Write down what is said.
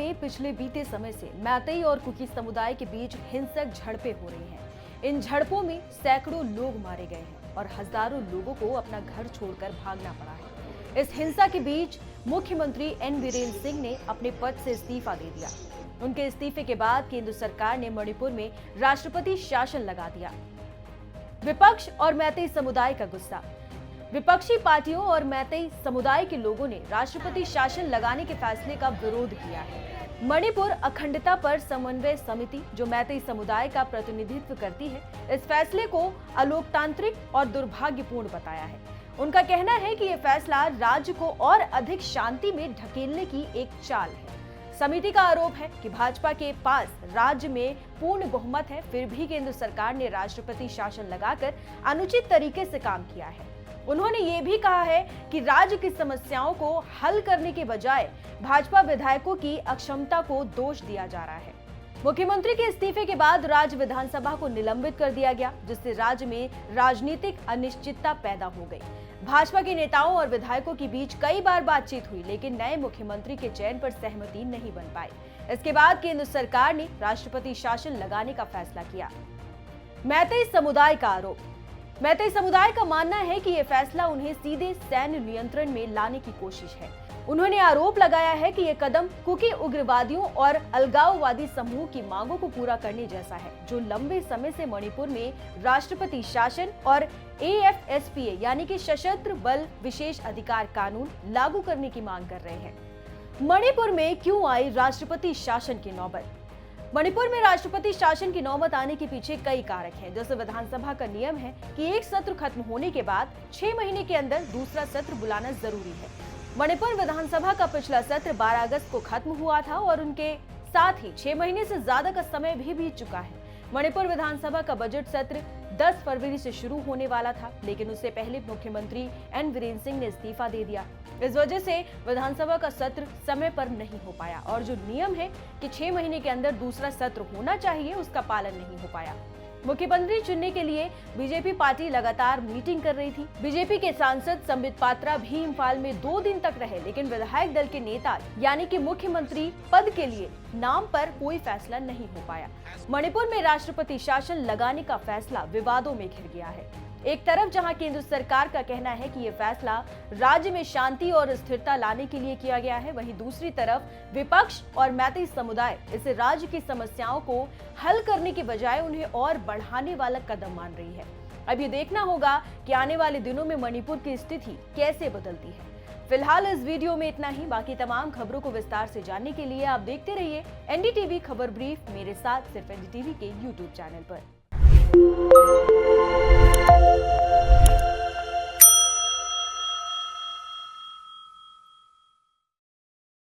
में पिछले बीते समय से मैतेई और कुकी समुदाय के बीच हिंसक झड़पें हो रही हैं। इन झड़पों में सैकड़ों लोग मारे गए हैं और हजारों लोगों को अपना घर छोड़कर भागना पड़ा है। इस हिंसा के बीच मुख्यमंत्री एन बीरेन सिंह ने अपने पद से इस्तीफा दे दिया। उनके इस्तीफे के बाद केंद्र सरकार ने मणिपुर में राष्ट्रपति शासन लगा दिया। विपक्ष और मैतेई समुदाय का गुस्सा। विपक्षी पार्टियों और मैतेई समुदाय के लोगों ने राष्ट्रपति शासन लगाने के फैसले का विरोध किया है। मणिपुर अखंडता पर समन्वय समिति, जो मैतेई समुदाय का प्रतिनिधित्व करती है, इस फैसले को अलोकतांत्रिक और दुर्भाग्यपूर्ण बताया है। उनका कहना है कि यह फैसला राज्य को और अधिक शांति में ढकेलने की एक चाल है। समिति का आरोप है कि भाजपा के पास राज्य में पूर्ण बहुमत है, फिर भी केंद्र सरकार ने राष्ट्रपति शासन लगाकर अनुचित तरीके से काम किया है। उन्होंने ये भी कहा है कि राज्य की समस्याओं को हल करने के बजाय भाजपा विधायकों की अक्षमता को दोष दिया जा रहा है। मुख्यमंत्री के इस्तीफे के बाद राज्य विधानसभा को निलंबित कर दिया गया, जिससे राज्य में राजनीतिक अनिश्चितता पैदा हो गई। भाजपा के नेताओं और विधायकों के बीच कई बार बातचीत हुई, लेकिन नए मुख्यमंत्री के चयन पर सहमति नहीं बन पाई। इसके बाद केंद्र सरकार ने राष्ट्रपति शासन लगाने का फैसला किया। मैतेई समुदाय का आरोप। मैतेई समुदाय का मानना है कि यह फैसला उन्हें सीधे सैन्य नियंत्रण में लाने की कोशिश है। उन्होंने आरोप लगाया है कि यह कदम कुकी उग्रवादियों और अलगाववादी समूह की मांगों को पूरा करने जैसा है, जो लंबे समय से मणिपुर में राष्ट्रपति शासन और AFSPA यानी कि सशस्त्र बल विशेष अधिकार कानून लागू करने की मांग कर रहे हैं। मणिपुर में क्यों आई राष्ट्रपति शासन की नौबत? मणिपुर में राष्ट्रपति शासन की नौबत आने के पीछे कई कारक हैं। जैसे विधानसभा का नियम है कि एक सत्र खत्म होने के बाद 6 महीने के अंदर दूसरा सत्र बुलाना जरूरी है। मणिपुर विधानसभा का पिछला सत्र 12 अगस्त को खत्म हुआ था और उनके साथ ही 6 महीने से ज्यादा का समय भी बीत चुका है। मणिपुर विधानसभा का बजट सत्र 10 फरवरी से शुरू होने वाला था, लेकिन उससे पहले मुख्यमंत्री एन बीरेन सिंह ने इस्तीफा दे दिया। इस वजह से विधानसभा का सत्र समय पर नहीं हो पाया और जो नियम है कि 6 महीने के अंदर दूसरा सत्र होना चाहिए, उसका पालन नहीं हो पाया। मुख्यमंत्री चुनने के लिए बीजेपी पार्टी लगातार मीटिंग कर रही थी। बीजेपी के सांसद संबित पात्रा भी इम्फाल में 2 दिन तक रहे, लेकिन विधायक दल के नेता यानी कि मुख्यमंत्री पद के लिए नाम पर कोई फैसला नहीं हो पाया। मणिपुर में राष्ट्रपति शासन लगाने का फैसला विवादों में घिर गया है। एक तरफ जहां केंद्र सरकार का कहना है कि यह फैसला राज्य में शांति और स्थिरता लाने के लिए किया गया है, वहीं दूसरी तरफ विपक्ष और मैतेई समुदाय इसे राज्य की समस्याओं को हल करने के बजाय उन्हें और बढ़ाने वाला कदम मान रही है। अब ये देखना होगा कि आने वाले दिनों में मणिपुर की स्थिति कैसे बदलती है। फिलहाल इस वीडियो में इतना ही। बाकी तमाम खबरों को विस्तार से जानने के लिए आप देखते रहिए NDTV खबर ब्रीफ, मेरे साथ सिर्फ NDTV के YouTube चैनल पर।